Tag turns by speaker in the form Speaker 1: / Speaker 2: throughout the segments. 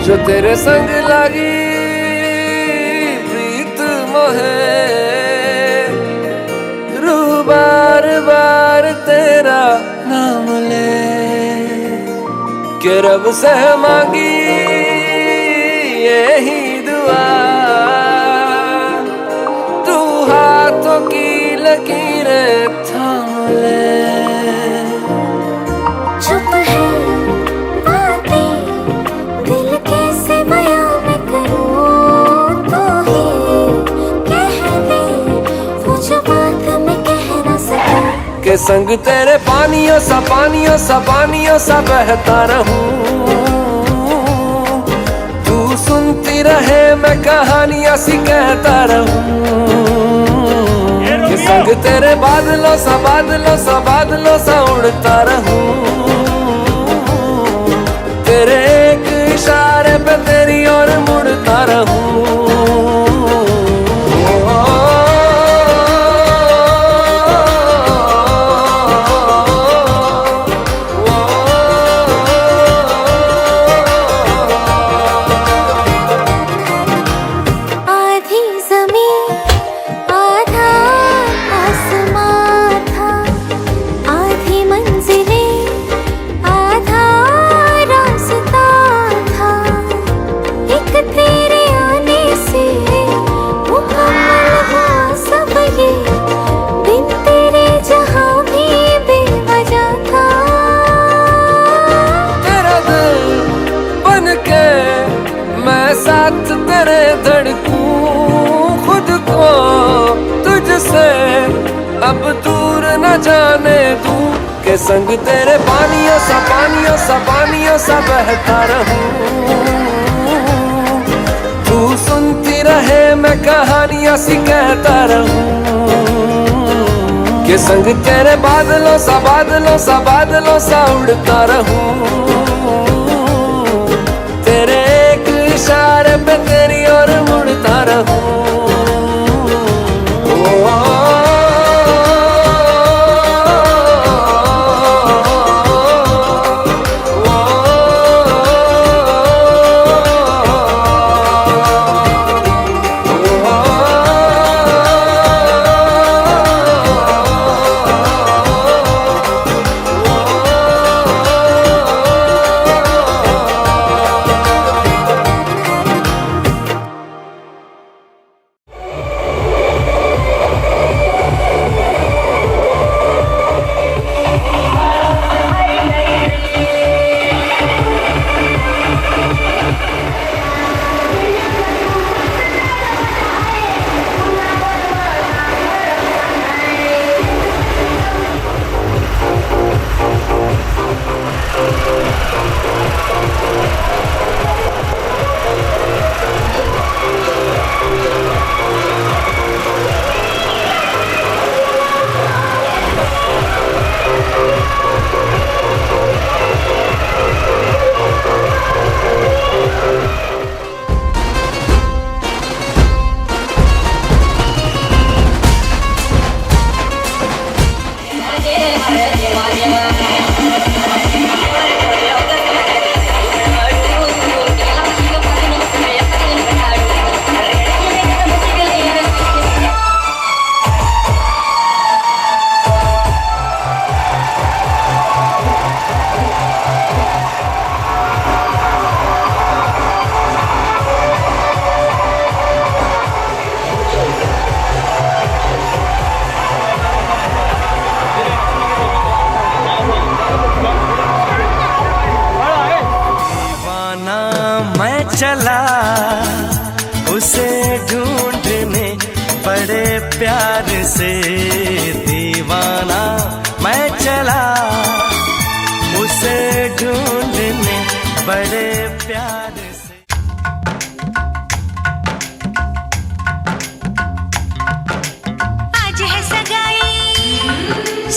Speaker 1: जो तेरे संग लगी प्रीत मोहे, रूह बार बार तेरा नाम ले, के रब से मांगी यही दुआ, तू हाथों की लकीरें थाम ले।
Speaker 2: चुप है बातें, दिल कैसे बयां मैं करूं, तो ही कह दे वो जो बात मैं कह ना सकूं।
Speaker 1: के संग तेरे पानियों सा पानियों सा पानियों सा बहता रहूं, तू सुनती रहे मैं कहानियां सी कहता रहूं। के संग तेरे बादलों सा बादलों सा बादलों सा उड़ता रहूं, तेरे एक इशारे पे तेरी ओर मुड़ता रहूं।
Speaker 2: आधी ज़मीं आधा आसमां था, आधी मंजिलें आधा रास्ता था, एक तेरे आने से मुकम्मल हुआ सब ये, बिन तेरे जहां भी बेवजह था।
Speaker 1: तेरा दिल बन के मैं साथ तेरे धड़कूं, खुद को तुझसे अब दूर न जाने दूं। के संग तेरे पानियों सा पानियों सा पानियों सा बहता रहूं, तू सुनती रहे मैं कहानियां सी कहता रहूं। के संग तेरे बादलों सा बादलों सा बादलों सा उड़ता रहूं, तेरे एक इशारे पे तेरी ओर मुड़ता रहूं।
Speaker 3: चला उसे ढूंढने बड़े प्यार से, दीवाना मैं चला उसे ढूंढने बड़े प्यार से।
Speaker 4: आज है सगाई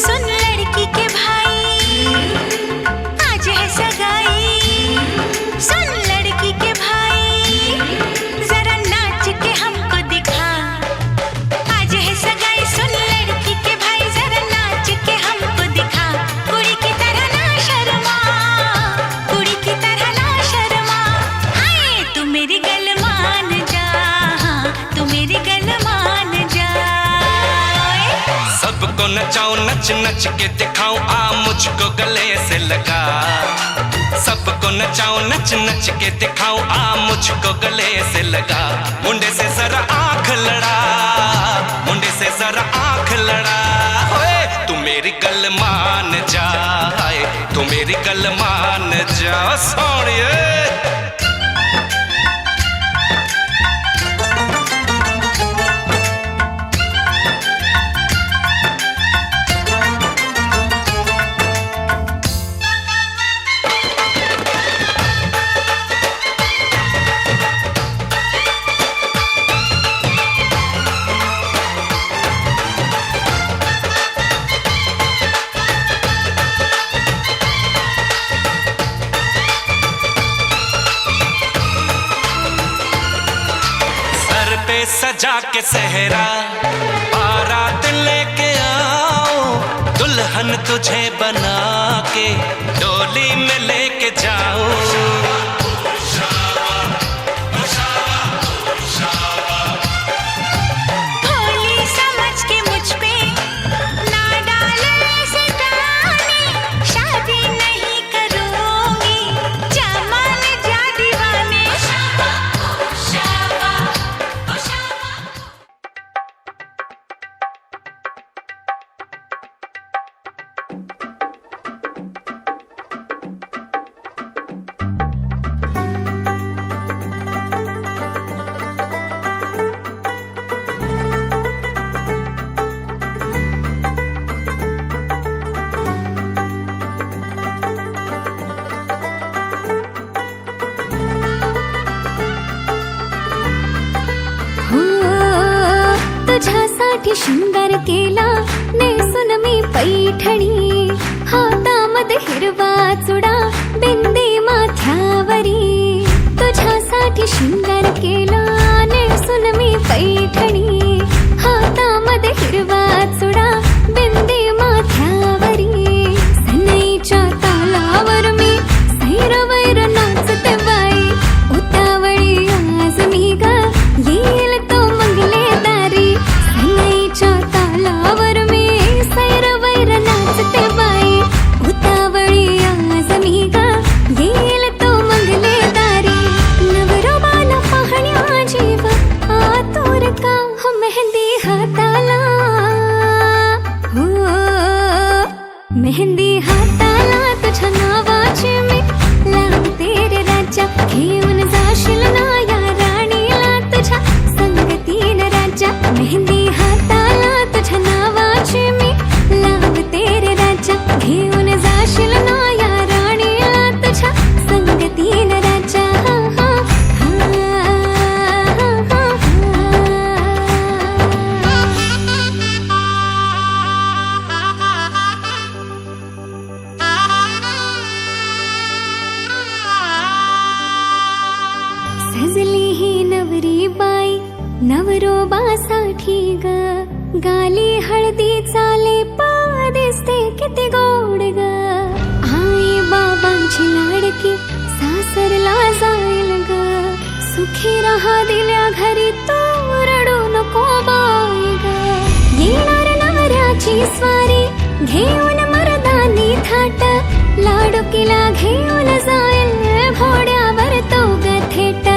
Speaker 4: सुन लड़की के भाई, आज है सगाई सुन लड़की के भाई, जरा नाच के हमको दिखा। आज है सगाई सुन लड़की के भाई, जरा नाच के हमको दिखा। कुड़ी की तरह ना शर्मा, कुड़ी की तरह ना शर्मा,
Speaker 3: नच नच के दिखाऊं, आ मुझको गले से लगा। सबको नचाऊं, नच नच के दिखाऊं, आ मुझको गले से लगा। मुंडे से जरा आंख लड़ा, मुंडे से जरा आंख लड़ा। ओए तू मेरी गल मान जा, तू मेरी गल मान जा सोनिए। सजा के सहरा बारात लेके आओ, दुल्हन तुझे बना के डोली में लेके जाओ।
Speaker 4: भोली समझ के मुझ पे ना डाले ऐसे ताने, शादी नहीं करूंगी जा मान जा दीवाने।
Speaker 2: तुझ्यासाठी शृंगार केला नेसून मी पैठणी, हातामध्ये हिरवा चुडा बिंदी माथ्यावरी। तुझ्यासाठी शृंगार केला नेसून मी पैठणी, हातामध्ये हिरवा चुडा बिंदी माथ्यावरी। सनईच्या तालावर मी सैरवैर नाचते बाई, उतावळी आज मी ग येईल तो मंगले दारी। सनईच्या तालावर मी सैरवैर नाचते बाई, उतावळी आज मी ग येईल तो मंगले दारी। नवरोबाला पाहण्या जीव आतुर का हो मेहंदी हाताला, हो मेहंदी हाताला तुझ्या नावाची मी लावते रे राजा। घेऊन जाशील ना या राणीला तुझ्या संगतीन राजा। मेहंदी हाताला तुझ्या नावाची मी लावते रे राजा। घेऊन जाशील ना या राणीला तुझ्या संगतीन राजा। सजली ही नवरी बाई नवरोबासाठी ग, गाली हळदी चाले पा दिसते किती गोड ग। आई बाबांची लाडकी सासरला जाईल ग, सुखी राहा दिल्या घरी तो रडू नको बाई ग। येणार नवऱ्याची स्वारी घेऊन मर्दानी थाट, लाडकीला घेऊन जाईल घोड्यावर तो ग थेट।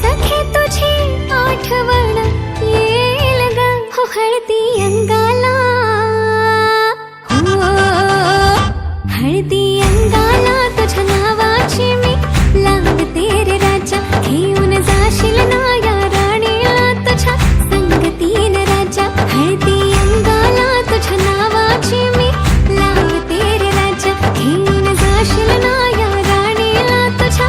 Speaker 2: सखे तुझी आठवण येईल ग हो हळदी अंगाला, हो हळदी अंगाला तुझ्या नावाची मी लावते रे राजा। घेऊन जाशील ना या राणीला तुझ्या संगतीन राजा। हळदी अंगाला तुझ्या नावाची मी लावते रे राजा। घेऊन जाशील ना या राणीला तुझ्या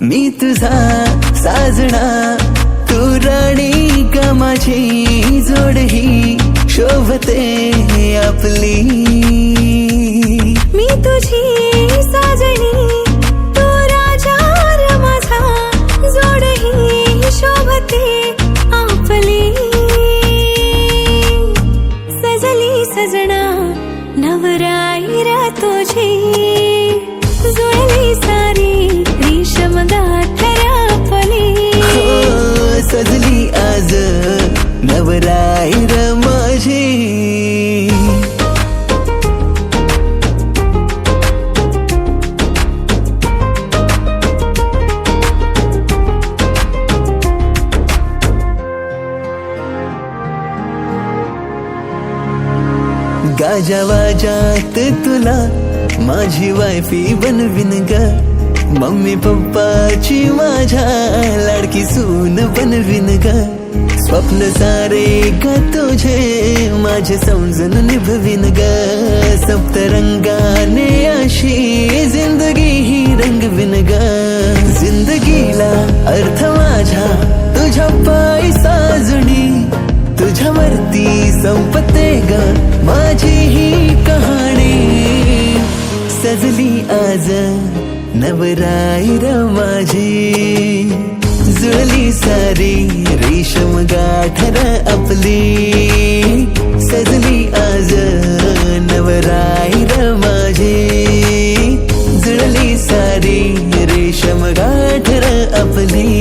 Speaker 5: मी तुझा साजना, तू राणी का माझी जोड ही शोभते आपली.
Speaker 2: मी तुझी साजणी, तू राजा र माझा, जोड ही शोभते आपली. सजली सजना नवराई र तुझी, जुळली सारी रेशम गाठर आपली.
Speaker 5: सजली आज नवराई र माझी. गाजावाजात तुला माझी वायफी बनविन ग, मम्मी पप्पाची माझ्या लाडकी सून बनविन ग. स्वप्न सारे ग तुझे माझे समजून निभविन ग. सप्तरंगाने अशी जिंदगी ही रंगविन ग. जिंदगीला अर्थ माझ्या तुझ्या पायी साजणी, तुझ्यावरती संपते ग माझी ही कहाणी. सजली आज नवराई र माझी, जुळली सारी रेशम गाठर आपली. सजली आज नवराई र माझी, जुळली सारी रेशम गाठर आपली.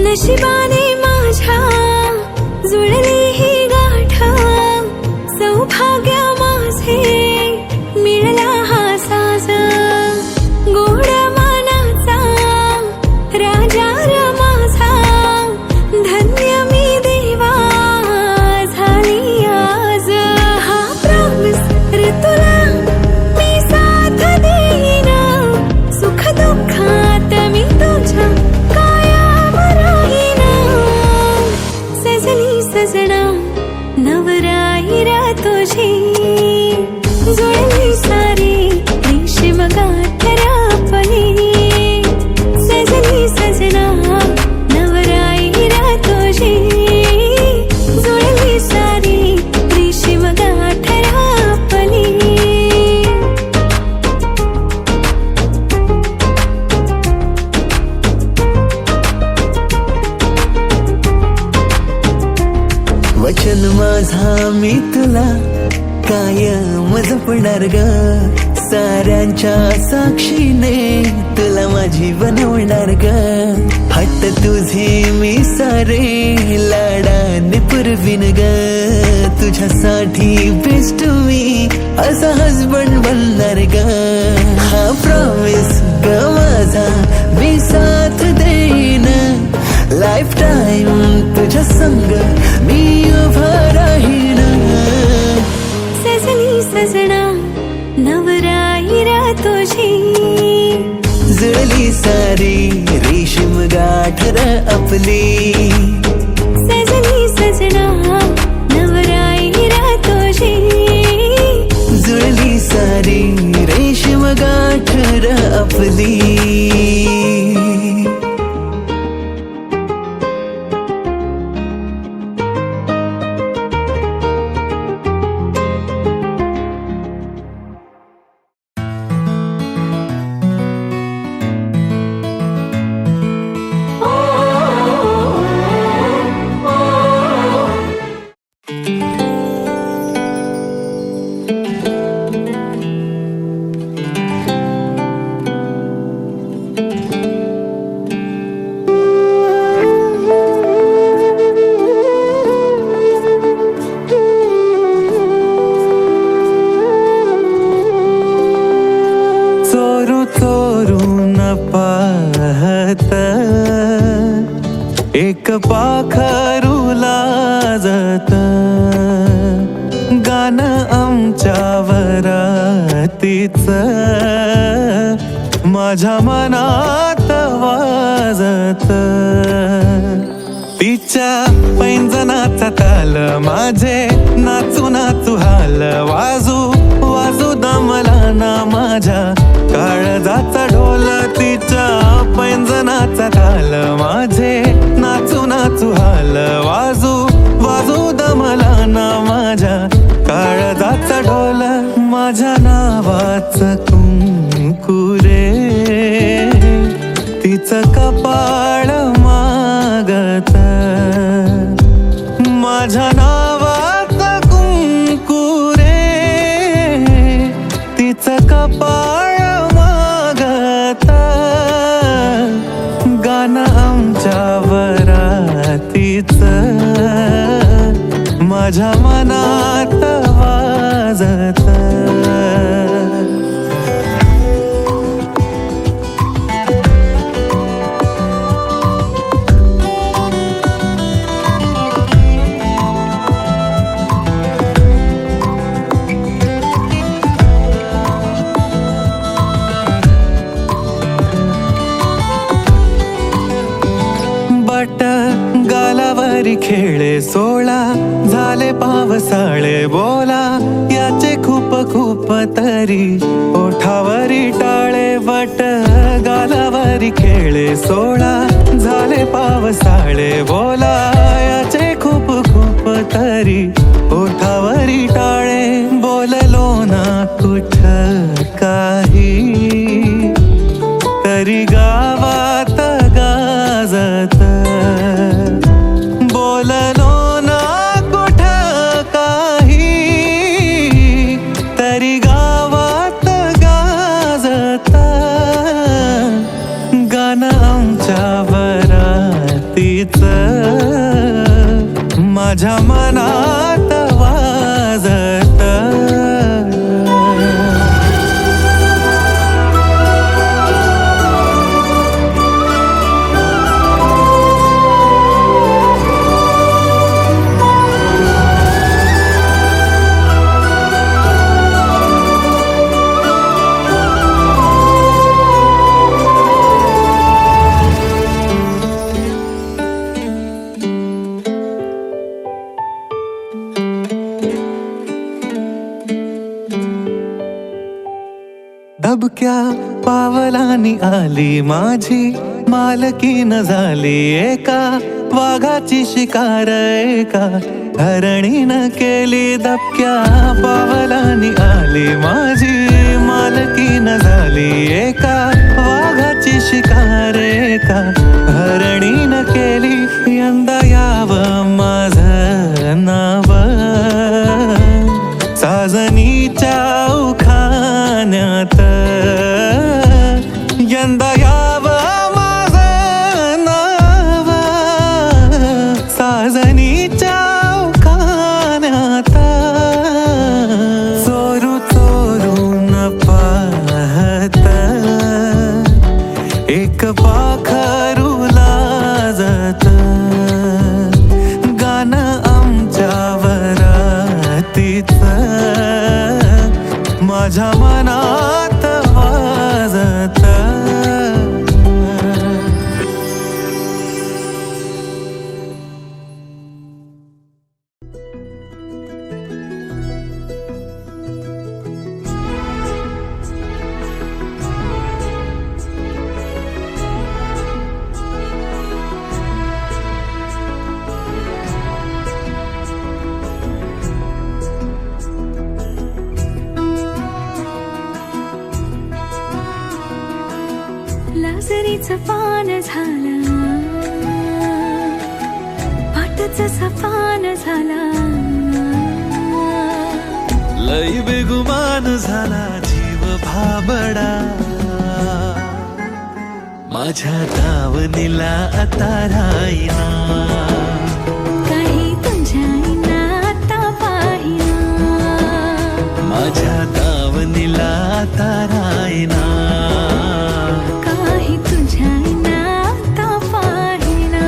Speaker 2: नशिबाने माझ्या जुळली ही गाठ, सौभाग्य माझे मिळला हा साज. गोड मानाचा राजा र माझा, धन्य मी देवा झाली आज. हा प्रॉमिस रे तुला मी साथ देईन, सुख दुःखात मी तुझ्या सजना नवराई र तुझी, जुळली सारी रेशीम गाठर आपली. सजली सजना नवराई र तुझी, जुळली सारी रेशीम गाठर आपली.
Speaker 5: वचन माझा मी तुला कायम जपणार ग. साऱ्यांच्या साक्षीने तुला माझी बनवणार ग. हट्ट तुझे मी सारे लाडाने पुरविन ग. तुझ्यासाठी बेस्ट मी असा हजबंड बनणार ग. हा प्रॉमिस ग माझा मी साथ देईन, लाईफ टाइम तुझ्या संग मी उभा राहीन.
Speaker 2: सजली सजना नवराई र तुझी,
Speaker 5: जुळली सारी रेशीम गाठर आपली.
Speaker 2: सजली सजना नवराई र तुझी,
Speaker 5: जुळली सारी रेशीम गाठर आपली.
Speaker 6: एक पाखरू लाजत गाणं आमच्या वरातीच माझ्या मनात वाजत. तिच्या पैंजनाचा ताल माझे नाचू नाचू हाल, वाजू वाजू दमला ना माझ्या काळजाचा ढोल. तिच्या पैंजनाचा ताल माझे नाचू नाचू हाल, वाजू वाजू दमला ना माझ्या काळजाचा ढोल. माझ्या नावाचं कुंकू रे तिचं कपाळ मागत. माझ्या नावाचं कुंकू रे तिचं कपाळ मागत. गाणं आमच्या वरातीचं माझ्या मनात वाजत. बट गालावरी खेळे सोळा, झाले पावसाळे बोला याचे खूप खूप तरी ओठावरी टाळे. बट गालावरी खेळे सोळा, झाले पावसाळे बोला याचे खूप खूप तरी ओठावरी टाळे. बोललो ना कुठ काही तरी गावात गाजत. बोललो ना कुठ काही तरी गावात गाजत. गाणं आमच्या वरातीचं माझ्या मनात वाजत. दबक्या पावलानी आली माझी मालकीन झाली एका वाघाची शिकार. एका हरणीनं केली दबक्या पावलानी आली माझी मालकीन झाली एका वाघाची शिकार. एका हरणीनं केली. यंदा यावं माझं नाव साजनीच्या उखाण्यात. यंदा यावं माझं नाव साजनीच्या उखाण्यात. चोरू चोरून पाहत एक पाखरू लाजत. गाणं आमच्या वरातीचं माझ्या मनात वाजत.
Speaker 4: लाजरीचं पान झाला, पाटचं सपान झाला.
Speaker 6: लई बेगुमान झाला जीव भाबडा. माझ्या दावणीला आता राहीना.
Speaker 4: काही तुझ्या आईना आता पाहिना.
Speaker 6: माझ्या दावणीला आता राहीना.
Speaker 4: काही तुझ्या आईना आता पाहिना.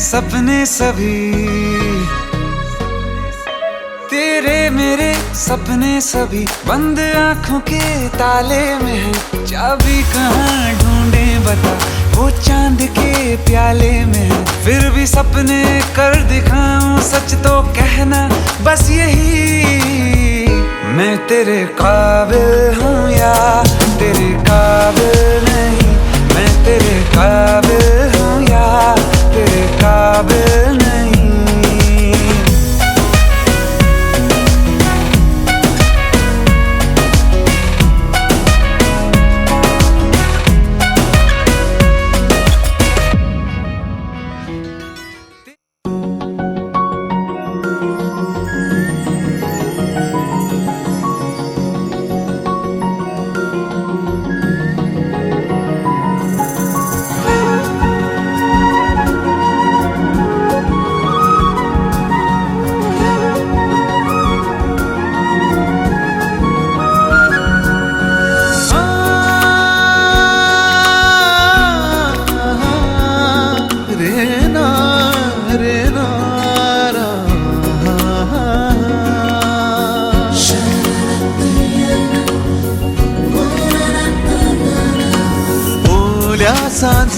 Speaker 7: सपने सभी तेरे मेरे सपने सभी बंद आंखों के ताले में है। चाबी कहाँ ढूंढे बता, वो चांद के प्याले में है। फिर भी सपने कर दिखाऊं, सच तो कहना बस यही, मैं तेरे काबिल हूँ या तेरे काबिल नहीं। मैं तेरे काबिल हूँ या तेरे काबिल नहीं।
Speaker 5: ओल्या सांज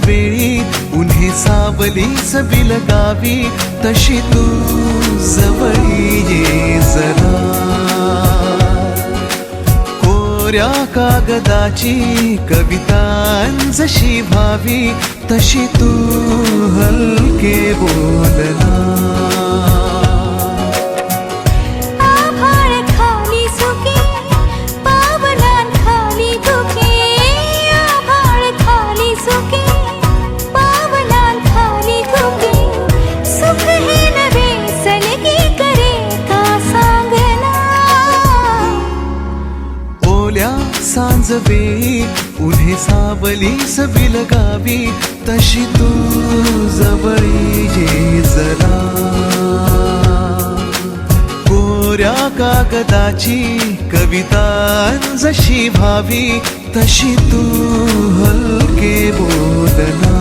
Speaker 5: वेळी उन्हे सावली सबी लगावी, तशी तू जवळी ये जरा। कोऱ्या कागदाची कविता जशी भावी, तशी तू हलके बोलना। सांज वेळी उन्हे सावली सबी लगावी, तशी तू जवळी ये जरा। कोऱ्या कागदाची कविता जशी भावी, तशी तू हलके बोलना।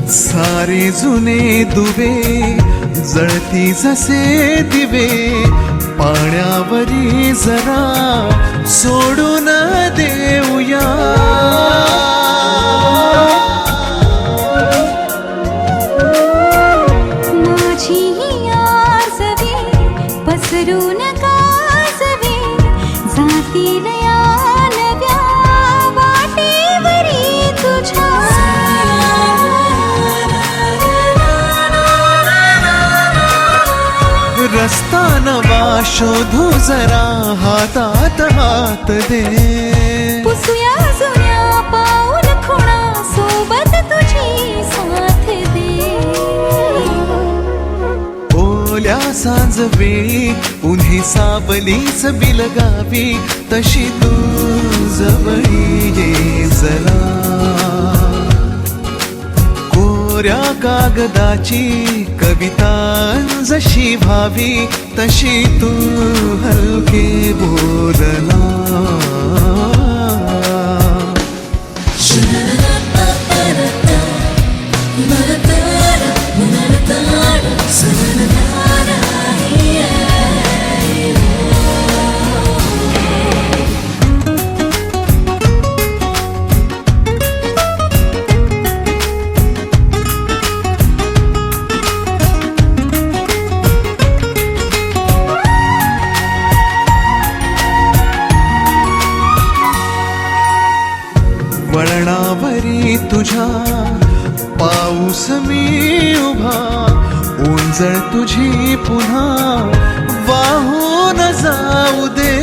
Speaker 5: सारे जुने दुवे जळती जसे दिवे, पाण्यावरी जरा सोडून देऊया।
Speaker 4: माझी आसवे पसरून कासवे, जातील या नव्या वाटेवरी तुझ्या।
Speaker 5: रस्ता नवा शोधू जरा, हातात हात दे।
Speaker 4: पुसूया जुन्या पाऊल खुणा, सोबत तुझी साथ दे।
Speaker 5: ओल्या सांज वेळी उन्हे सावली सबी लगावी, तशी तू जवळी ये जरा। कोऱ्या कागदाची कविता जशी भावी, तशी तू हलके बोलना। वळणावरी तुझ्या पाऊस मी उभा, ओंजळ तुझी पुन्हा वाहून जाऊ दे।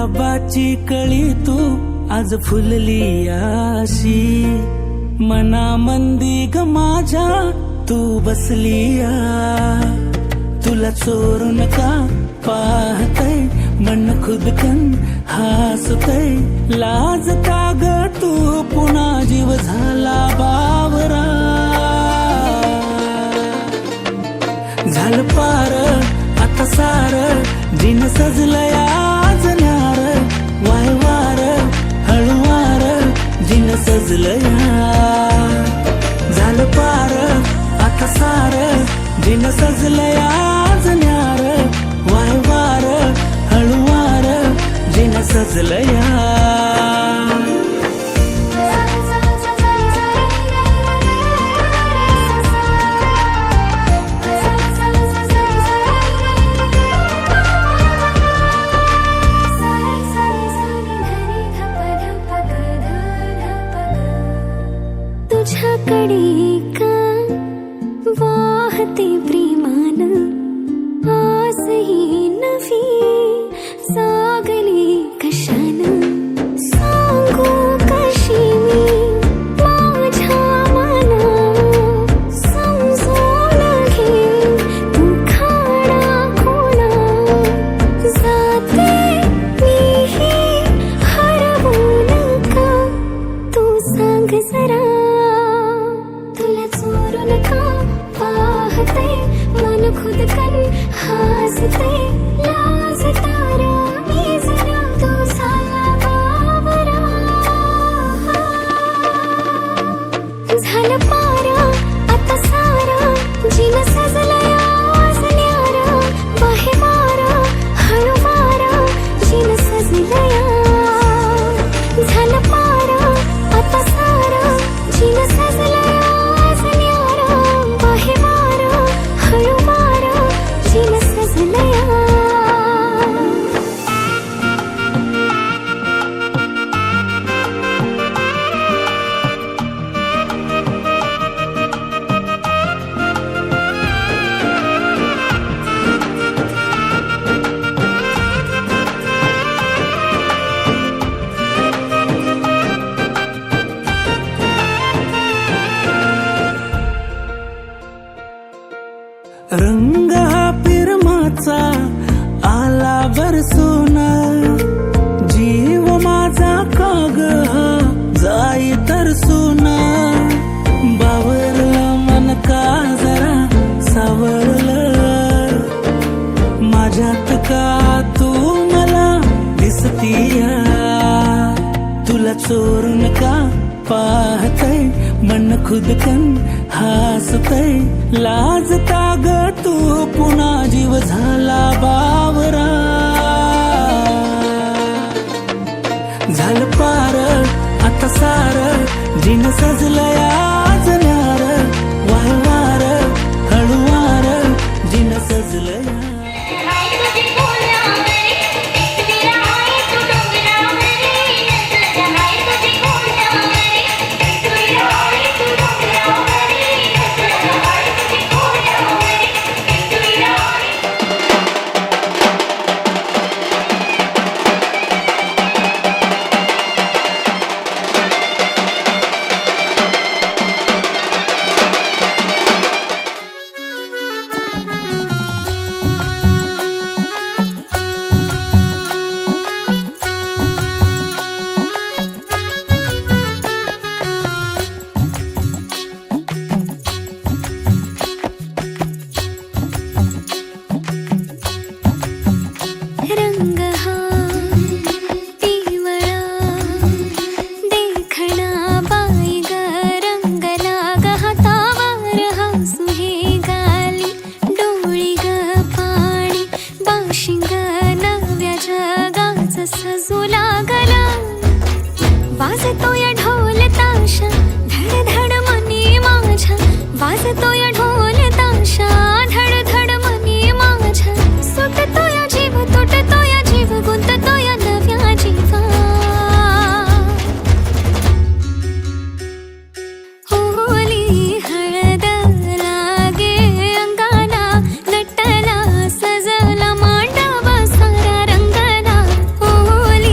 Speaker 6: गुलाबाची कळी तू आज फुलली अशी मनामंदी ग माझ्या तू बसली तुला चोरून का पाहतय मन खुदकन हसतय लाजता ग तू पुन्हा जीव झाला बावरा झालं पार आता सार जिन सजलंय आज न्यार वाय वार हळुवार जिन सजलंय झालं पार आता सार जिन सजलंय आज न्यार वाय वार हळुवार जिन सजलंय
Speaker 2: तुझ्याकडे का वाहते प्रेमान आजही नवी सागली कशान सांगू कशी मी माझ्या मना समजून घे तू खाडा खोडा जाते मीही हरवून का तू सांग जरा तुला चोरून का पाहते मन खुदकन हसते लाजतारा मी जरा तू झाला बावरा झालं पारा आता सारा जिन सजलंय आज न्यारा बाहे वारा हळू वारा जिन सजलंय झालं पारा आता सारा जिन सजलंय आज न्यारा बाहे वारा हळू वारा जिन सजलंय
Speaker 6: रंग हा पिरमाचा आला बरसून जीव माझा काग हा जाई तरसून बावरलं मन का जरा सावरलं माझ्यात का तू मला दिसतीया तुला चोरून का पाहतय मन खुदकन हसतय लाजता ग तू पुन्हा जीव झाला बावरा झालं पार आता सार जिन सजलंय आज न्यार वाय वार हळुवार जिन सजलंय
Speaker 2: रंग हा पिवळा देखणा बाई ग रंगला ग हातावर हसू हे गाली डोळी ग पाणी बाशिंग नव्या जगाच सजू लागला वाजतो या ढोल ताशा धड धड मनी माझ्या वाजतो या ढोल ताशा धड धड मनी माझ्या सुटतो या जीव तुटतो या जीव गुंततो या नव्या जीवा होली हळद लागे अंगाला नटला सजला मांडवा सारा रंगला होली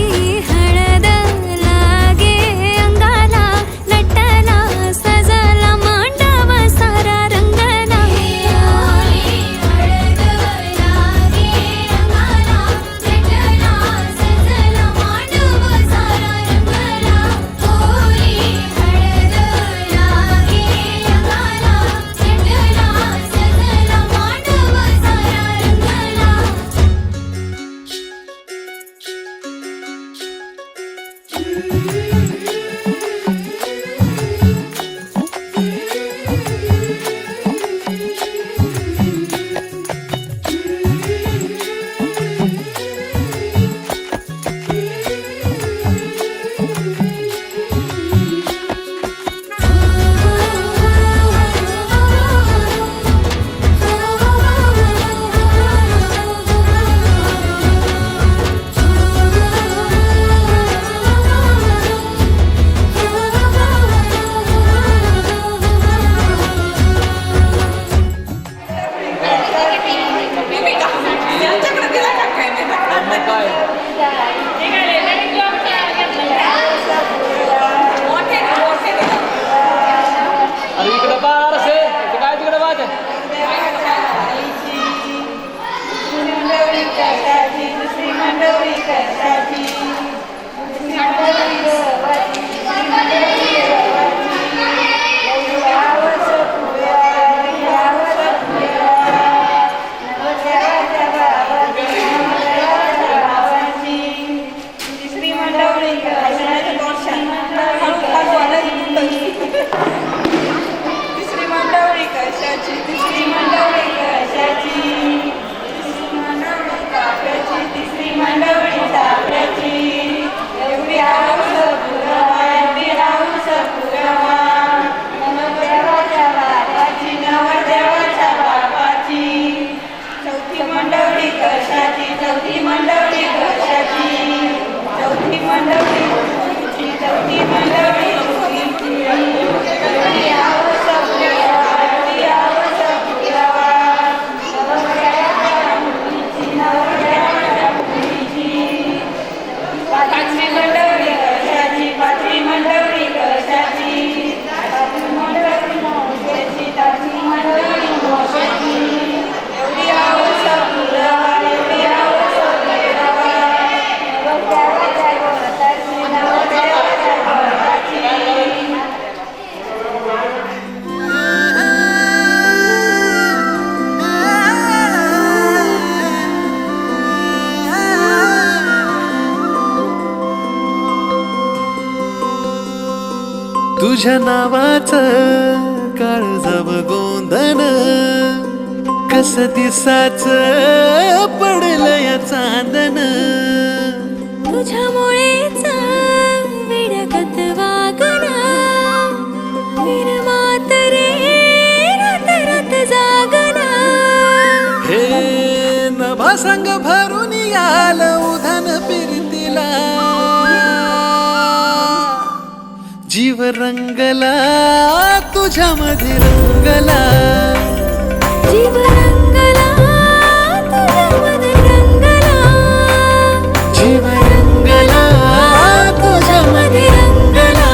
Speaker 5: तुझ्या नावाचं काळजाव गोंधन कस दिसाच पडलं या चांदन
Speaker 2: तुझ्यामुळेच विडगत वागणं निर्मात रे रात रात जागणं
Speaker 5: हे नभा संग भरून याल उधन फिरतीला जीव रंगला तुझ्यामध्ये रंगला
Speaker 2: जीव रंगला तुझ्यामध्ये रंगला
Speaker 5: जीव रंगला तुझ्यामध्ये रंगला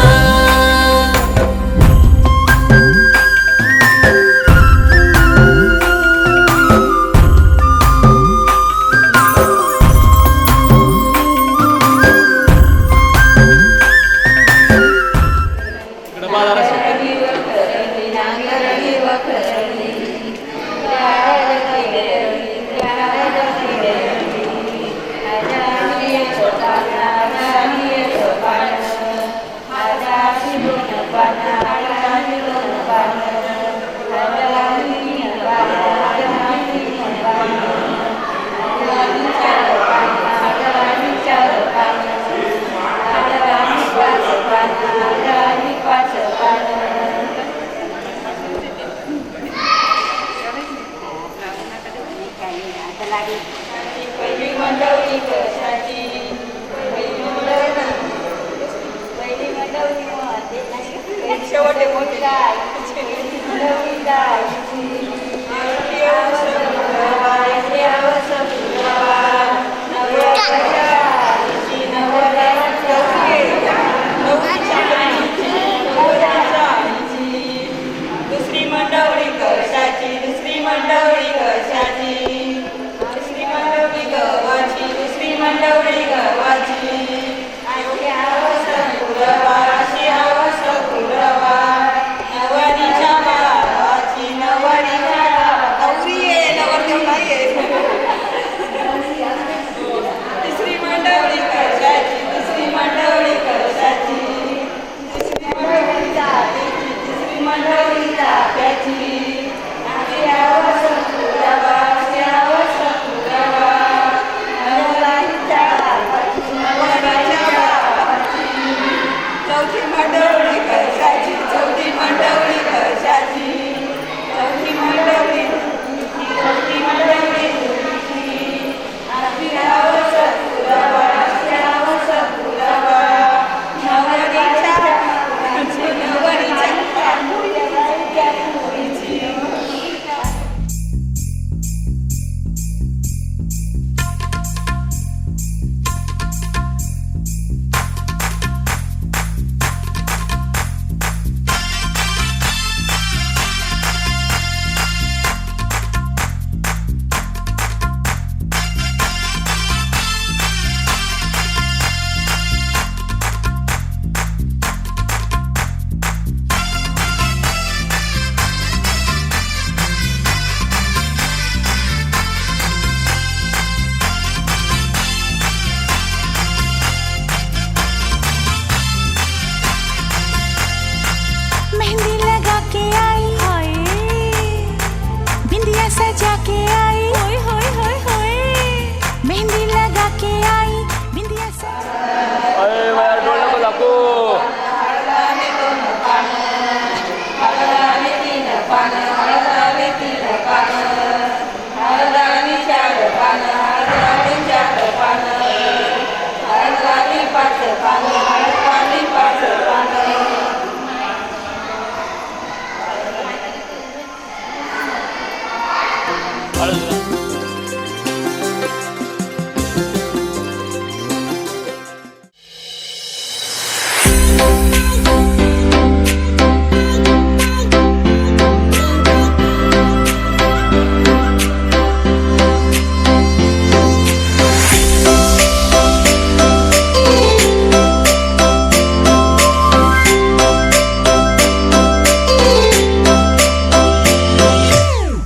Speaker 1: अरे मला डोळ नको दाखवू.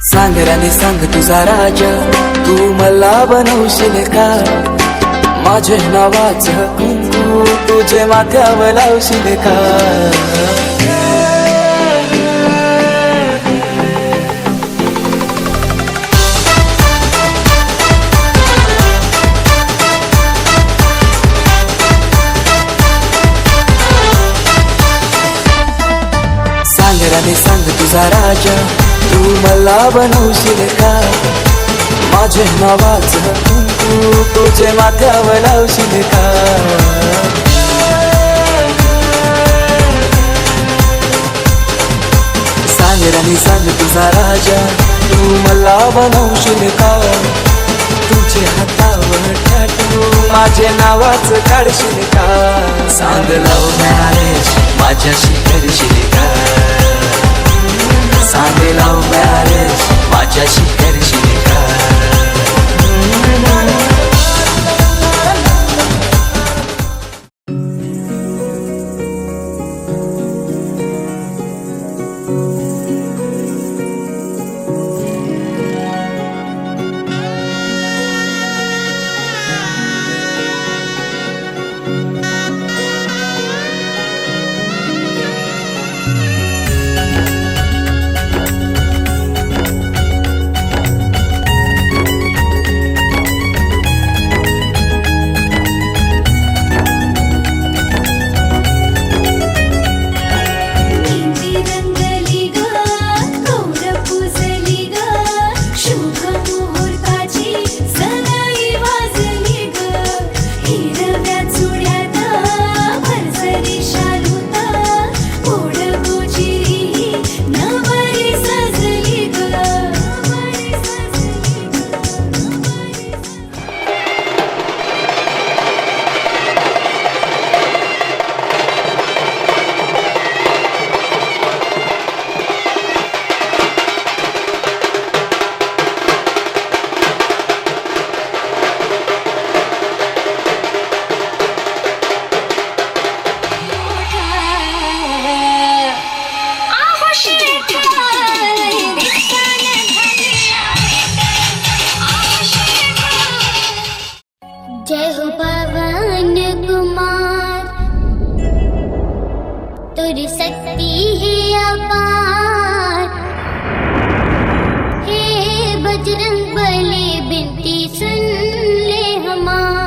Speaker 6: सांग राणी सांग तुझा राजा, तू मला बनवशील का? माझे नावाचं कुंकू तुझे माथ्यावर लावशील का? सांग राणी सांग तुझा राजा, तू मला बनवशील का? माझे नावाचं कुंकू तुझे माथ्यावर लावशील का? सांग राणी सांग तुझा राजा, तू मला बनवशील का? तुझे हातावर टॅटू माझे नावाचं काढशील का? सांग लव मॅरेज माझ्याशी करशील का? सांग लव मॅरेज माझ्याशी करशील का?
Speaker 2: जय हो पवन कुमार, तुझ शक्ति है अपार। हे बजरंग बली बिनती सुन ले हमार।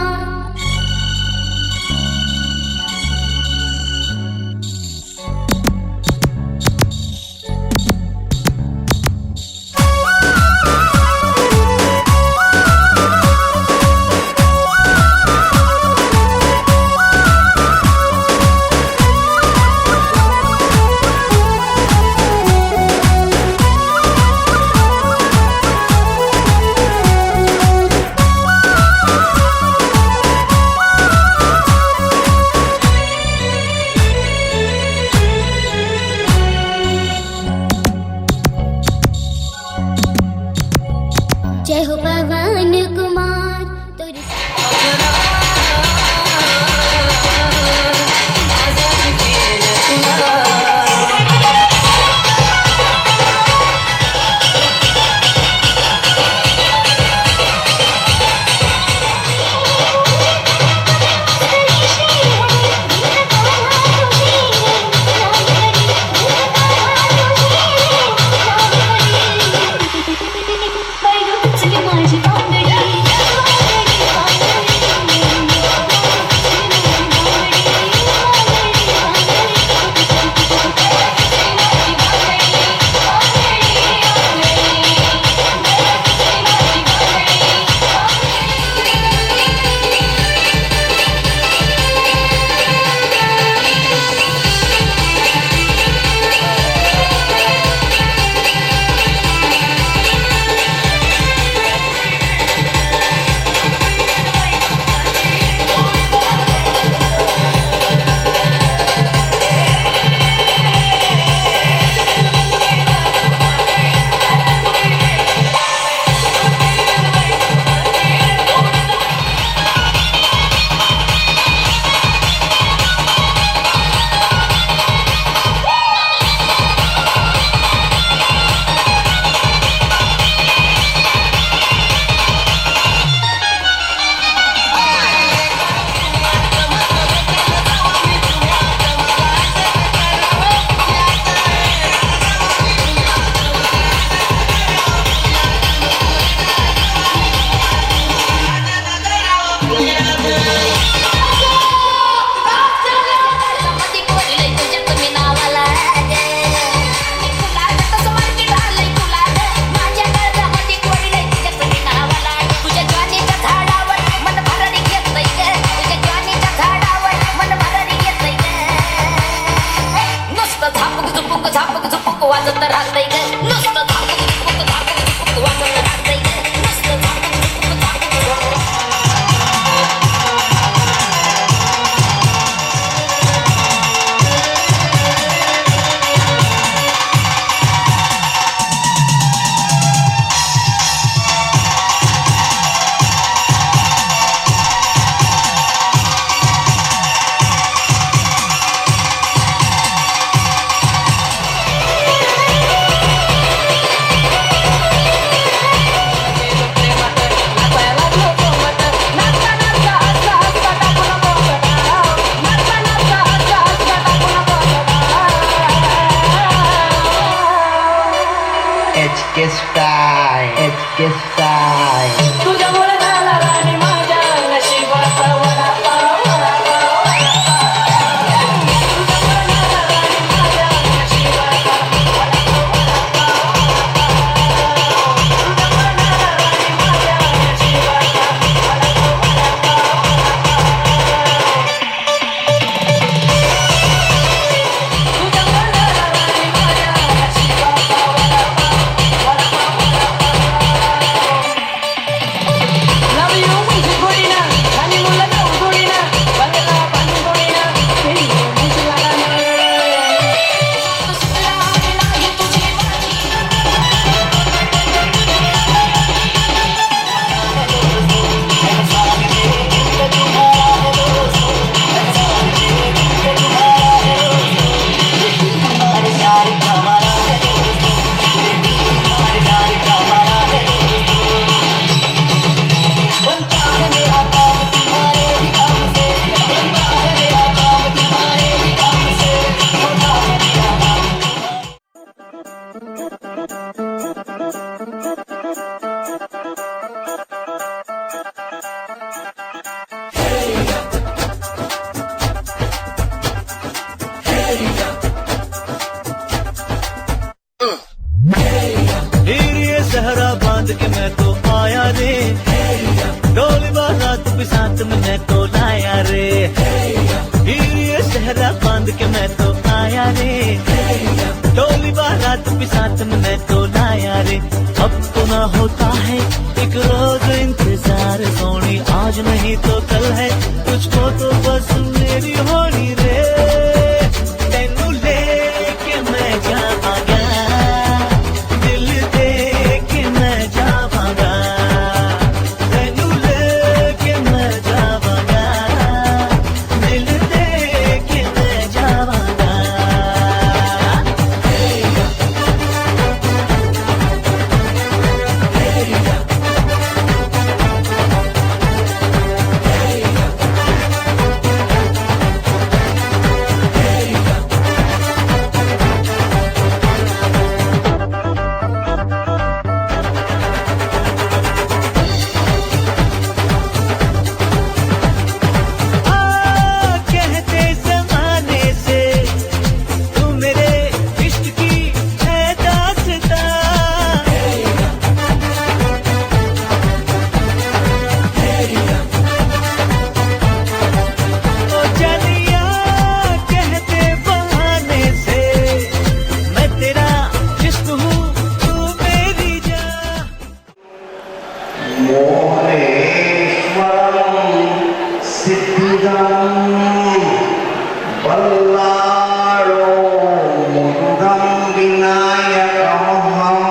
Speaker 8: मैं तो आया रे, डोली बारात भी साथ में मैं तो लाया रे। अब तो ना होता है एक रोज इंतजार सोनी, आज नहीं तो कल है तुझको तो बस मेरी होनी रे। तेनू लेके मैं जावांगा, दिल दे के मैं जावांगा, तेनू लेके मैं जावांगा, दिल दे के मैं जावांगा। कहते ज़माने से तू मेरे इश्क की है दास्तां, ओ जानिया कहते बहाने से मैं तेरा जिस्म हूँ तू मेरी जान।
Speaker 9: मोहनेश्वरं सिद्धिदं बल्लाळो मुरुगं विनायकमहं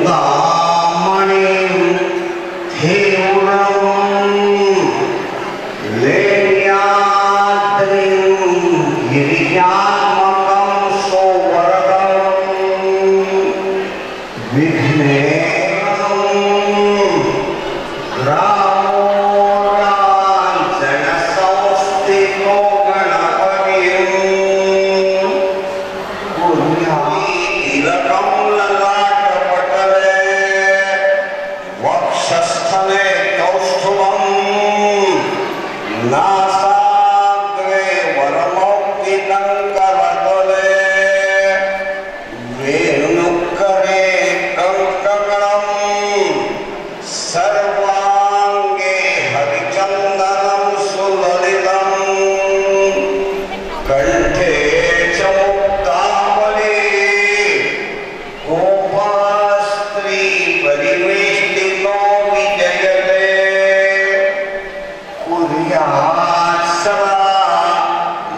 Speaker 9: चिन्तामणिं धेवरं लेण्याद्रिं गिरिजात्मकं सोवरदं विघ्नेशं ग्रामोराञ्जनसंस्थितो गणपतिं पुण्यातिलकं ललाटपटले वक्षस्थले कौस्तुभं नासाग्रे वरमौक्तिकं करतले वेणुकरे कङ्कणं सर्वाङ्गे हरिचन्दनं सुललितं कण्ठे च मुक्तावली गोपास्त्री परिवेष्टितो विजयते कुर्यात् सदा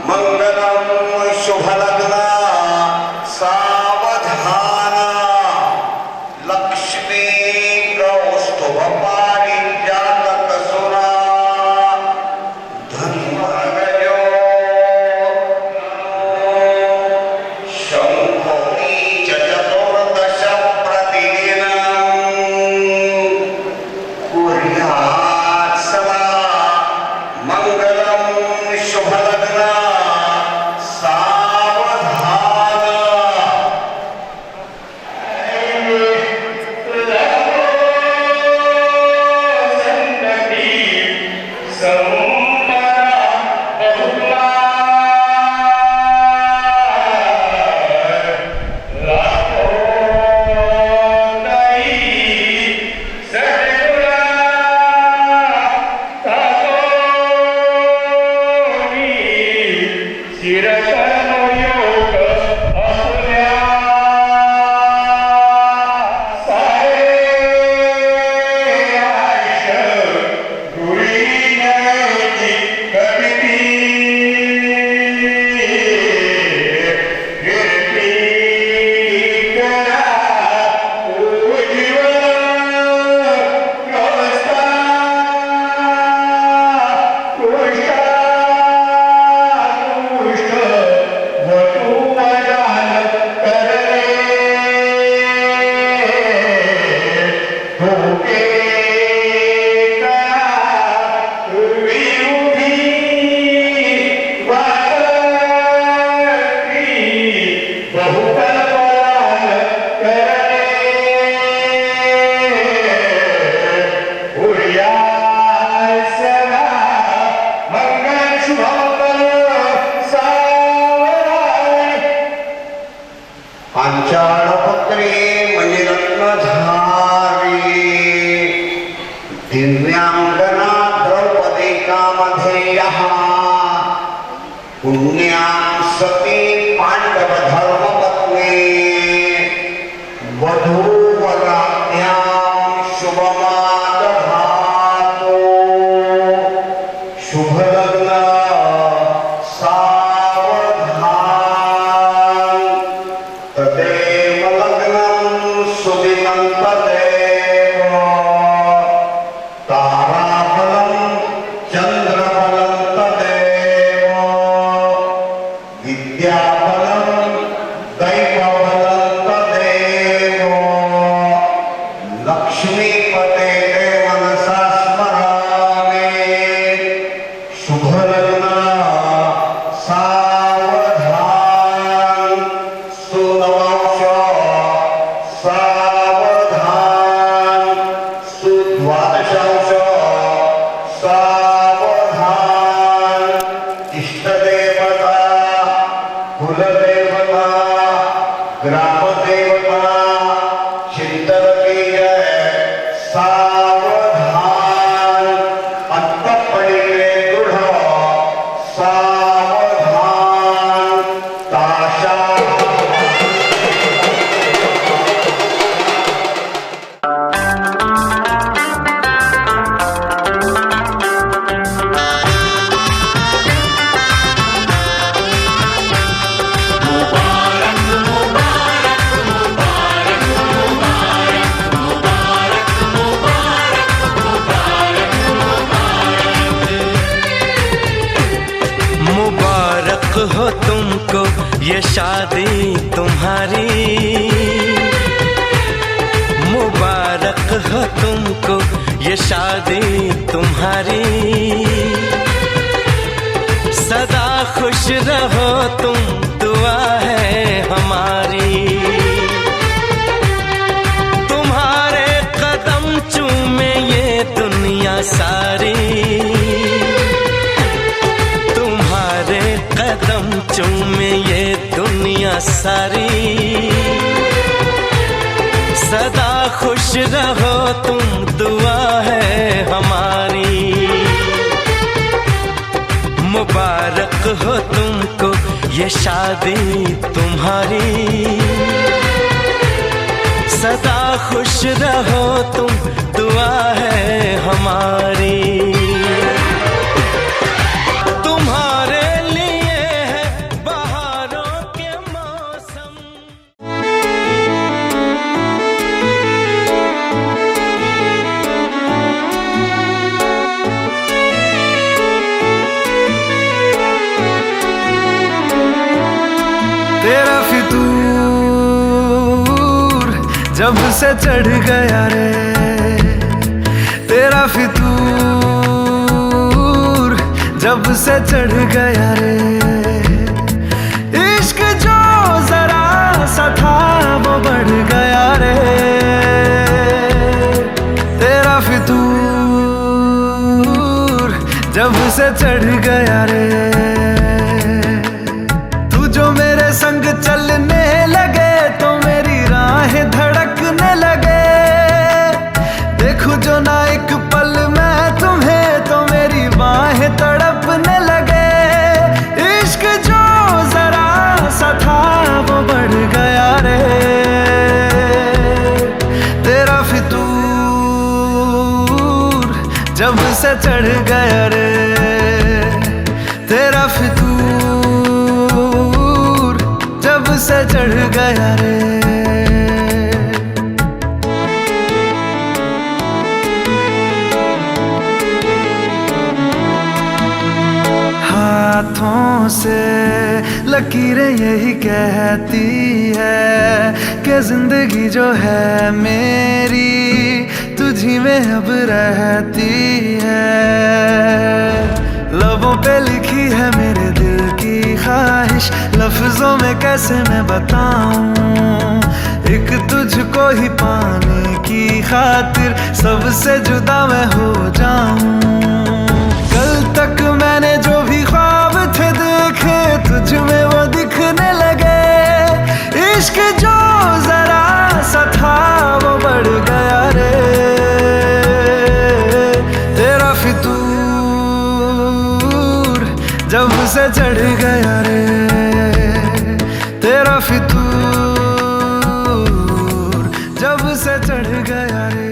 Speaker 9: मङ्गलं शुभलग्ना सावधाना लक्ष्मी कौस्तुभपारिजातकसुरा धन्वनगयो शम्भोनी च चतुर्दश प्रतिदिनं कुर्यात् सदा मङ्गलं शुभलग्ना सावधाना।
Speaker 10: Green
Speaker 9: पुण्यां सती पांडव धर्मपत्नी वधूवराज्ञां शुभमादधातु शुभलग्न सावधान तदेव लग्नं सुदिनं तदेव ताराबलं चन्द्रबलं तदेव विद्याबलं दैवबलं तदेव लक्ष्मीपते मनसा स्मरामि शुभलग्न सावधान सुनवांश सावधान सुद्वादशांश सावधान इष्टदेवता कुलदेवता ग्रामदेवता चिंतन की जय सावधान अंतःपड़े दृढ़ सावधान ताशा
Speaker 3: मुबारक हो तुमको ये शादी तुम्हारी, मुबारक हो तुमको ये शादी तुम्हारी, सदा खुश रहो तुम दुआ है हमारी, तुम्हारे कदम चूमे ये दुनिया सारी, कदम चूमे ये दुनिया सारी, सदा खुश रहो तुम दुआ है हमारी, मुबारक हो तुमको ये शादी तुम्हारी, सदा खुश रहो तुम दुआ है हमारी।
Speaker 5: तेरा फितूर जब से चढ़ गया रे, तेरा फितूर जब से चढ़ गया रे, इश्क जो जरा सा था वो बढ़ गया रे, तेरा फितूर जब से चढ़ गया रे, संग चलने लगे तो मेरी राहें धड़कने लगे, देखूं जो ना एक पल मैं तुम्हें तो मेरी बाहें तड़पने लगे, इश्क जो जरा सा था वो बढ़ गया रे, तेरा फितूर जब से चढ़ गया रे, तेरा फितूर से चढ़ गया रे। हाथों से लकीरें यही कहती है कि जिंदगी जो है मेरी तुझी में अब रहती है, लबों पे लिखी है मेरे दिल की ख्वाहिश, लफ्जों में कैसे मैं बताऊं, एक तुझको ही पाने की खातिर सबसे जुदा मैं हो जाऊं, कल तक मैंने जो भी ख्वाब थे देखे तुझ में वो दिखने लगे, इश्क जो जरा सा था वो बढ़ गया रे, तेरा फितूर जब से चढ़ गया रे तेरा फितूर, जब से चढ़ गया रे।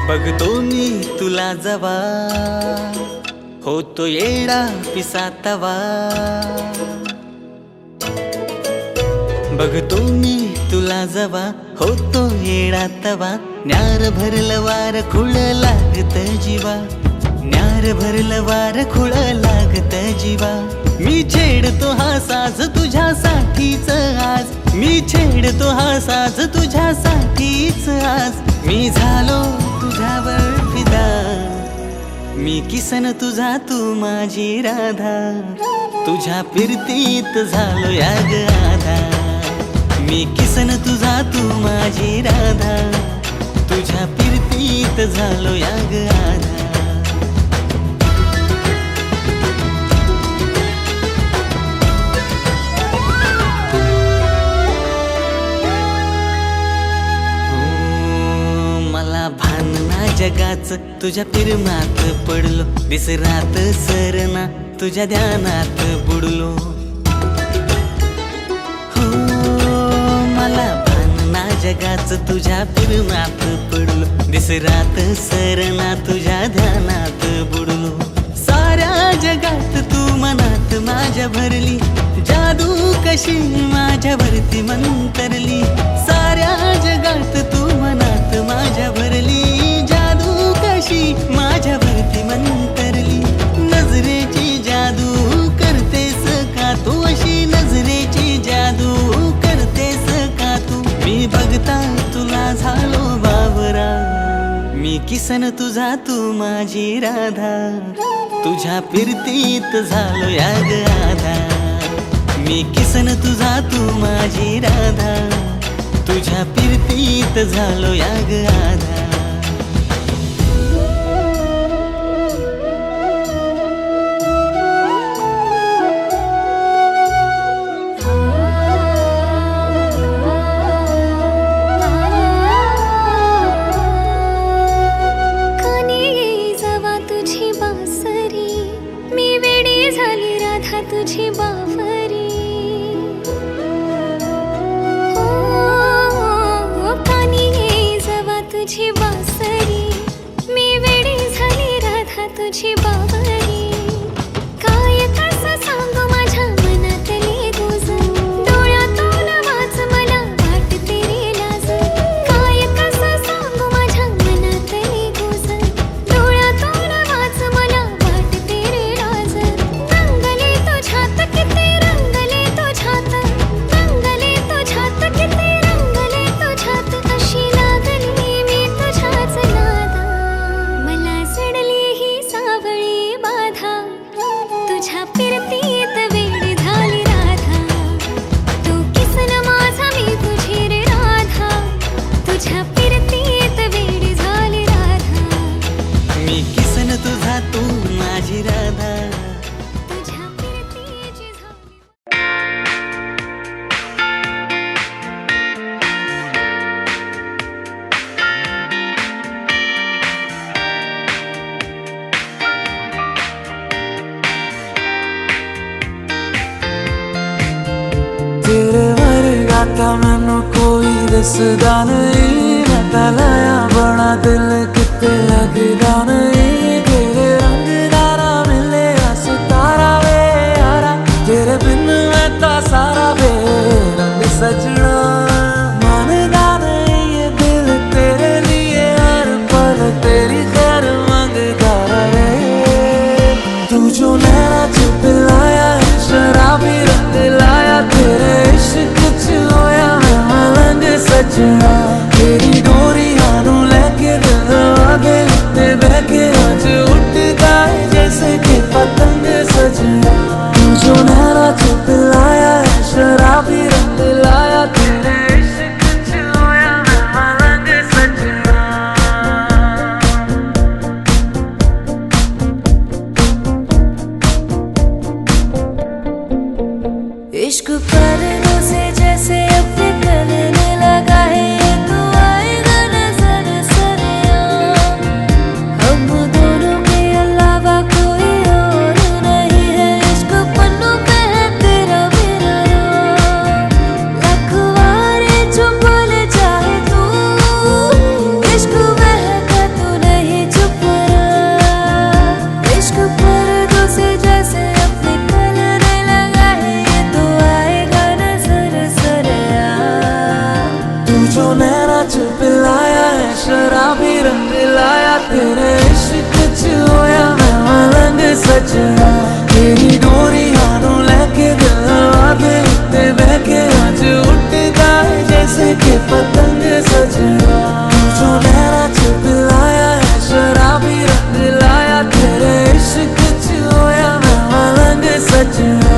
Speaker 8: बघतो मी तुला जवा होतो येडा पिसातवा, बघतो मी तुला जवा होतो येडा तवा, न्यार भरलं वार खुळ लागत जीवा, न्यार भरलं वार खुळ लागत जीवा। मी छेडतो हा साज तुझ्यासाठीच आज, मी छेडतो हा साज तुझ्यासाठीच आज, मी झालो तुझ्यावर फिदा, मी किसन तुझा तू माझी राधा, तुझ्या फिरतीत झालो या ग आधा, मी किसन तुझा तू माझी राधा, तुझ्या फिरतीत झालो या ग आधा। जगाच तुझ्या प्रेमात पडलो, दिसरात सरना तुझ्या ध्यानात बुडलो, हो मला भान ना जगाच तुझ्या प्रेमात पडलो, दिसरात सरना तुझ्या ध्यानात बुडलो। साऱ्या जगात तू मनात माझ्या भरली, जादू कशी माझ्यावरती मंतरली, साऱ्या जगात तू मनात माझ्या भरली, माझ्यावरती मंतरली। नजरेची जादू करतेस का तू, अशी नजरेची जादू करतेस का तू, मी बघता तुला झालो बावरा, मी किसन तुझा तू माझी राधा, तुझ्या फिरतीत झालो या ग आधा, मी किसन तुझा तू माझी राधा, तुझ्या फिरतीत झालो या ग आधा।
Speaker 2: तुझी बावरी हो कानी जवा तुझी बासरी, मी वेडी झाली राधा तुझी बावरी, काय कसं सांगू माझ्या मनातली गुज, डोळ्यातून वाच मला वाटते रे लाज, काय कसं सांगू माझ्या मनातली गुज, डोळ्यातून वाच मला वाटते रे लाज, रंगले तुझ्यात किती रंगले तुझ्यात, रंगले तुझ्यात किती रंगले तुझ्यात, अशी लागली मी तुझ्याच नादा, मला जडली ही सावळी बाधा, तुझ्या फिरतीत वेड झाली राधा, तू किसन माझा मी तुझी रे राधा, तुझ्या फिरतीत वेड झाली राधा,
Speaker 8: मी किसन तुझा तू माझी राधा,
Speaker 2: तुझ्या फिरतीची झाली।
Speaker 6: तेरे वर्गा था मैनू कोई दसदा नहीं, मैं तां लाया बड़ा दिल किते लगदा नहीं, तेरे रंग दारा मिले सितारा वे यारा, तेरे बिन मैं तां सारा बेरंग सजना, मानदा नहीं ये दिल तेरे लिए हर पल तेरी खैर मांगदा रहे, तू जो नैना च पिलाया शराबी रंग लाया, तेरे इश्क च होया मैं मलंग सजना, तेरी डोरियां नू लेके दिल आगे ते बैठ
Speaker 2: इश्क पर्दों से जैसे अपने करने लगा है ये तो आएगा नजर सरिया हम दोनों के अलावा कोई और नहीं है इश्क पन्नों पे है तेरा मेरा लखवारे चुप ले चाहे तू इश्क महका तू नहीं चुप रहा इश्क पर्दों से जैसे अपने करने लगा है ये तो आएगा नजर सरिया
Speaker 6: तू जो नैना पिलाया है शराबी रंग लाया तेरे इश्क च होया मैं मलंग सजना तेरी डोरी हाथों लेके दिल आधे उत्ते बहके आज उठता है जैसे कि पतंग सजना तू जो नैना पिलाया है शराबी रंग लाया तेरे इश्क च होया मैं मलंग सजना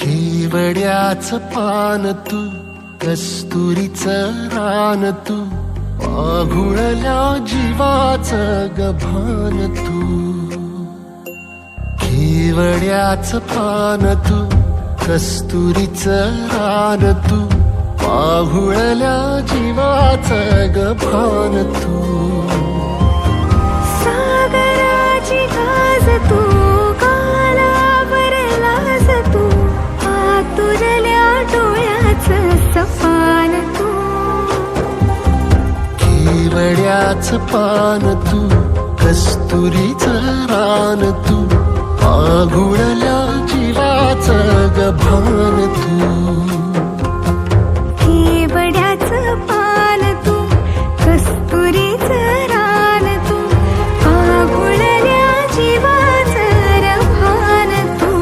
Speaker 6: केवड्याचं पान तू कस्तुरीचं रान तू आघुळल्या जीवाचं गभान तू केवड्याचं पान तू कस्तुरीचं रान तू आघुळल्या जीवाचं गभान तू
Speaker 2: सागराची गाज तू गालावर लाज तू आतुरल्या डोळ्याचं सपान तू
Speaker 6: केवड्याचं पान तू कस्तुरीचं रान तू आघुळल्या जीवाचं गभान तू
Speaker 2: केवड्याचं पान तू कस्तुरीचं रान तू आघुळल्या जीवाचं रभान तू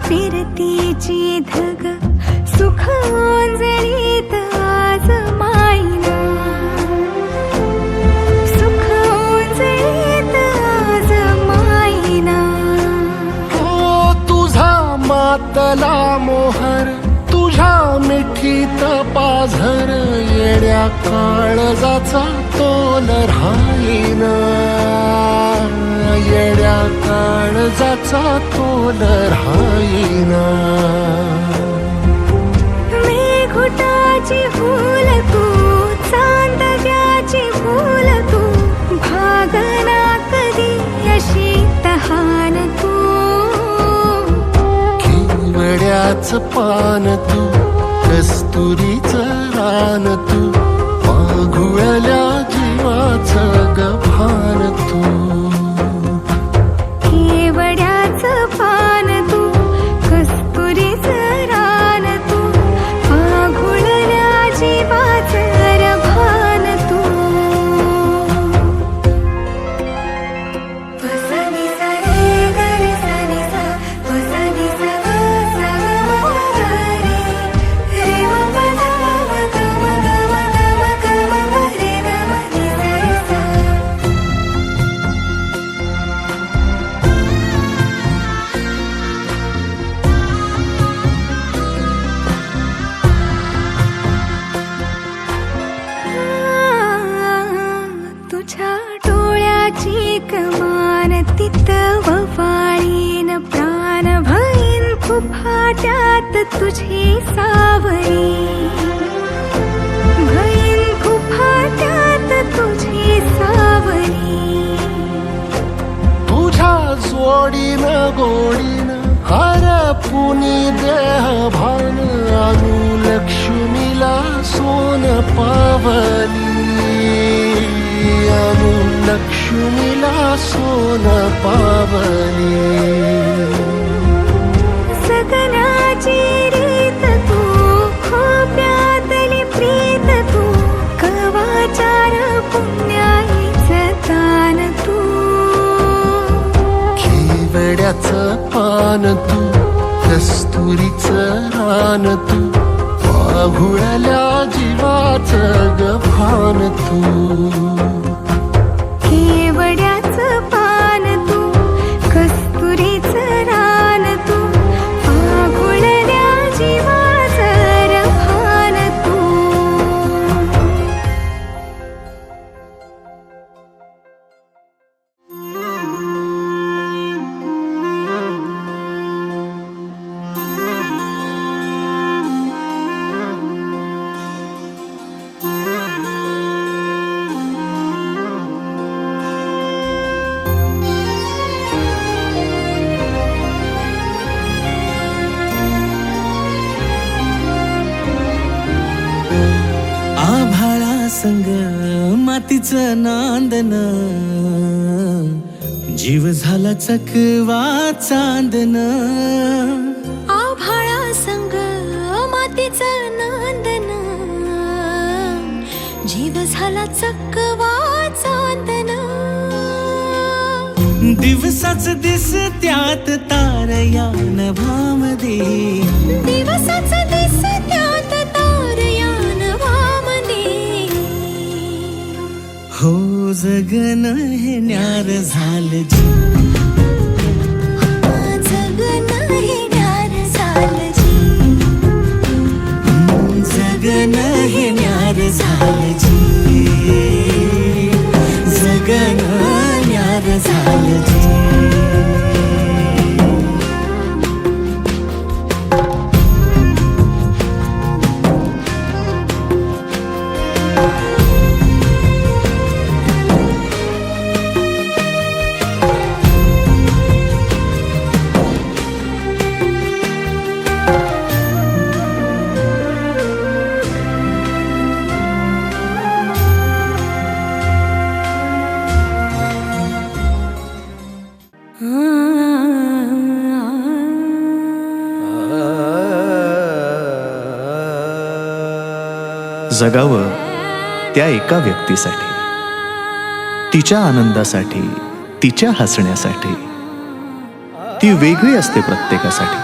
Speaker 2: फिरतीची धग सुख ओंजळीत आज मायना सुख ओंजळीत आज मायना
Speaker 6: ओ तुझा मातला मोहर तुझ्या मिठीत पाझर येड्या काळजाचा तोल राहीना येड्या काळजाचा तोल राहीना
Speaker 2: मेघुटाची फूल तू चांदव्याची फूल तू भागना कधी अशी तहान तू
Speaker 6: केवड्याचं पान तू कस्तुरीचं रान तू आघुळल्या जीवाचं गभान तू
Speaker 2: केवड्याचं पान तू कस्तुरीचं रान तू आघुळल्या जीवाचं रभान तू वसनी सा रे ग रे सा नि सा वसनी सा ग सा ग म ग रे रे म प ध म ग म ग म ग त्यात तुझी सावरी, भईन गुफा त्यात तुझी सावरी.
Speaker 10: तुझ्या जोडीनं गोडीनं हरपुनी देह भान आणू लक्ष्मीला सोन पावली, आणू लक्ष्मीला सोन पावली.
Speaker 2: सगनाची रीत तू, खोप्यातली प्रीत तू, कवाचार पुण्याईचं दान तू.
Speaker 10: केवड्याचं पान तू, कस्तुरीचं रान तू, वाघुळल्या जीवाचं गभान तू.
Speaker 2: केवड्याचं पान तू, कस्तुरीचं रान तू, आघुळल्या जीवाचं रभान तू.
Speaker 6: आभाळा संग मातीचं नांदन, जीव झाला चकवा चांदन.
Speaker 2: आभाळा संग मातीचं नांदन, जीव झाला चकवा चांदन.
Speaker 6: दिवसाच दिस त्यात तारया नभामध्ये,
Speaker 2: दिवसाच दिस त्यात तारया नभामध्ये.
Speaker 6: हो जगन हे न्यार झालं जी,
Speaker 2: जगन हे न्यार झालं जी,
Speaker 6: जगन हे न्यार झालं जी, जगन न्यार झालं जी.
Speaker 11: जगावं त्या एका व्यक्तीसाठी, तिच्या आनंदासाठी, तिच्या हसण्यासाठी. ती वेगळी असते प्रत्येकासाठी.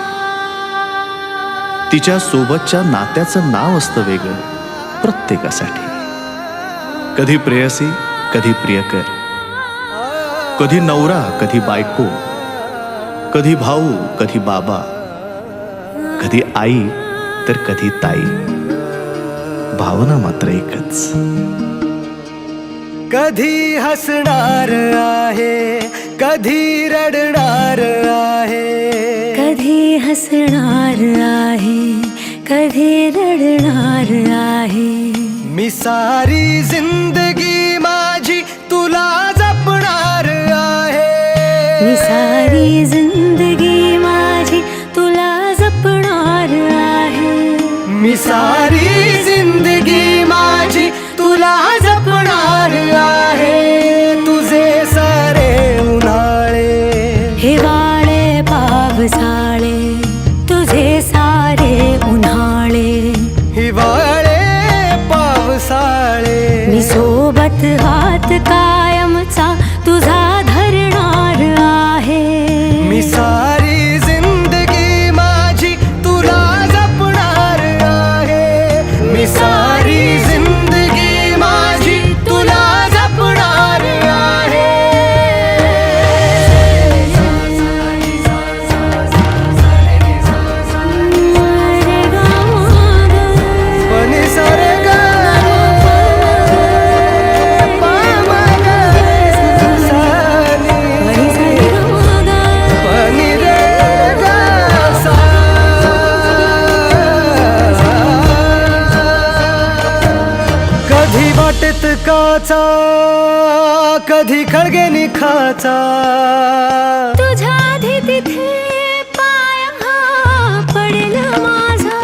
Speaker 11: तिच्या सोबतच्या नात्याचं नाव असतं वेगळं प्रत्येकासाठी. कधी प्रेयसी, कधी प्रियकर, कधी नवरा, कधी बायको, कधी भाऊ, कधी बाबा, कधी आई तर कधी ताई. भावना मात्र एकच.
Speaker 5: कधी हसणार आहे, कधी रडणार आहे,
Speaker 2: कधी हसणार आहे, कधी रडणार आहे.
Speaker 5: मी सारी जिंदगी माझी तुला जपणार आहे,
Speaker 2: मी सारी जिंदगी माझी तुला जपणार आहे.
Speaker 5: मी सारी जिंदगी माझी तुला जपणार आहे. तुझे सारे उन्हाळे,
Speaker 2: हिवाळे, पावसाळे, तुझे सारे उन्हाळे,
Speaker 5: हिवाळे, पावसाळे.
Speaker 2: मी सोबत हात कायमचा तुझा धरणार आहे.
Speaker 5: मी सारी जिंदगी माझी तुला जपणार आहे. मी सारी जिंदगी माझी तुला जपणार आहे. पनी सारे गा, पा मा गा, सा कधी वाटेत काचा, कधी खळगे निखाचा,
Speaker 2: तुझ्या आधी तिथे पाय हा पडेल माझा.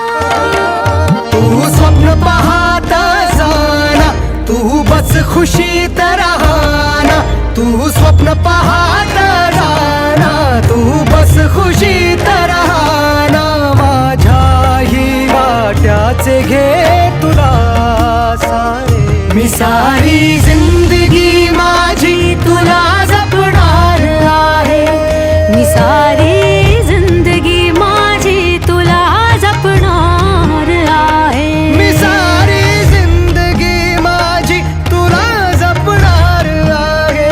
Speaker 5: तू स्वप्न पाहत जाना, तू बस खुशीत राहना. तू स्वप्न पाहत जाना, तू बस खुशीत राहना. माझ्याही वाट्याचे घे तुला सारे. मी सारी जिंदगी माझी तुला जपणार आहे.
Speaker 2: मी सारी जिंदगी माझी तुला जपणार आहे.
Speaker 5: मी सारी जिंदगी माझी तुला जपणार आहे.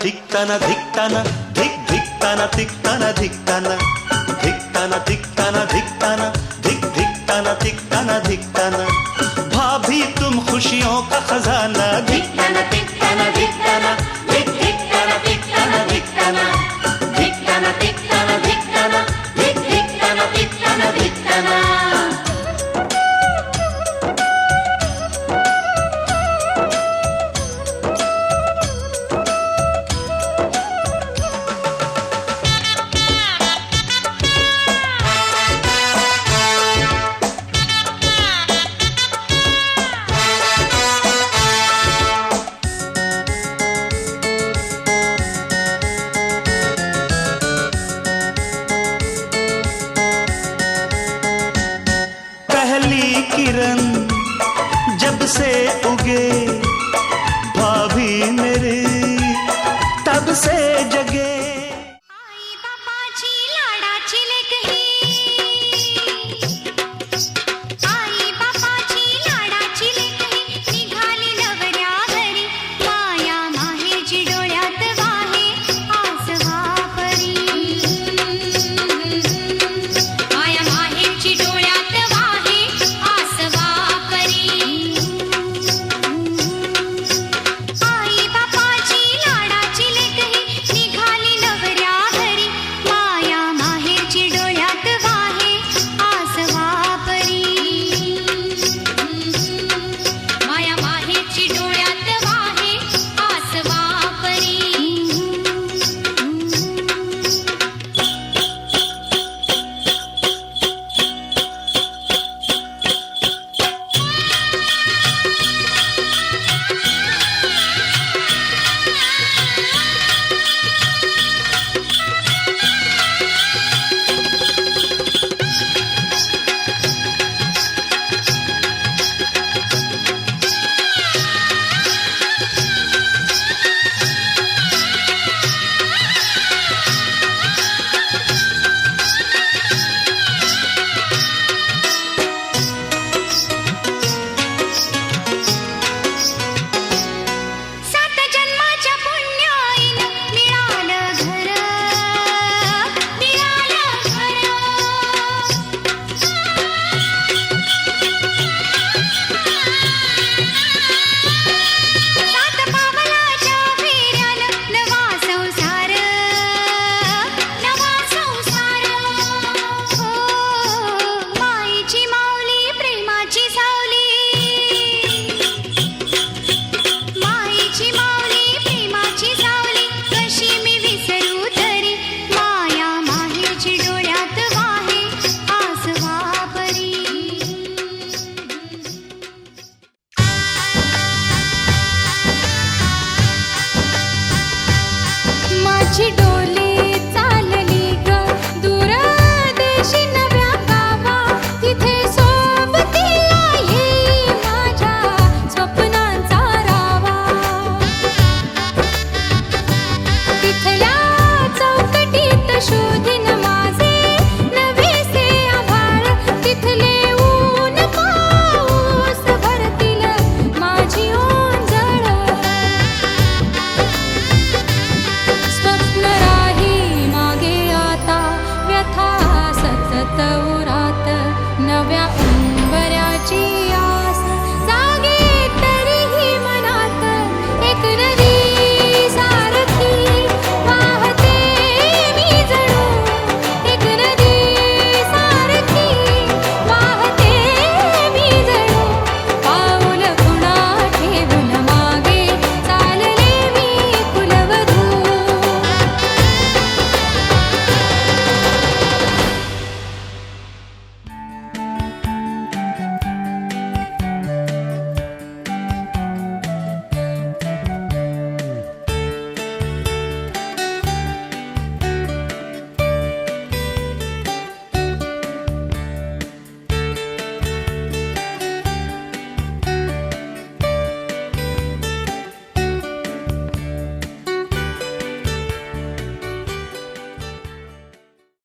Speaker 8: धिक्ताना धिक्ताना धिक धिक्ताना धिक्ताना धिक्ताना धिक्ताना धिक्ताना धिक्ताना धिक धिक्ताना धिक्ताना धिक्ताना. भाभी तुम खुशियों का खजाना. धिक्ताना धिक्ताना धिक्ताना धिक धिक्ताना धिक्ताना धिक्ताना धिक्ताना धिक्ताना धिक्ताना धिक धिक्ताना धिक्ताना धिक्ताना. पहली किरण जब से उगे भाभी मेरी तब से जगे.
Speaker 4: आई बापाची लाडाची लेक ही, आई बापाची लाडाची लेक ही, निघाली नवऱ्या घरी. माया माहेरची डोळ्यात वाहे आसवा परी. माया माहेरची डोळ्यात वाहे आसवा परी. आई बापाची लाडाची लेक ही, निघाली नवऱ्या घरी. माया माहेरची डोळ्यात वाहे आसवा परी. माया माहेरची डोळ्यात वाहे आसवा परी. सात जन्माच्या पुण्याईने
Speaker 2: माझी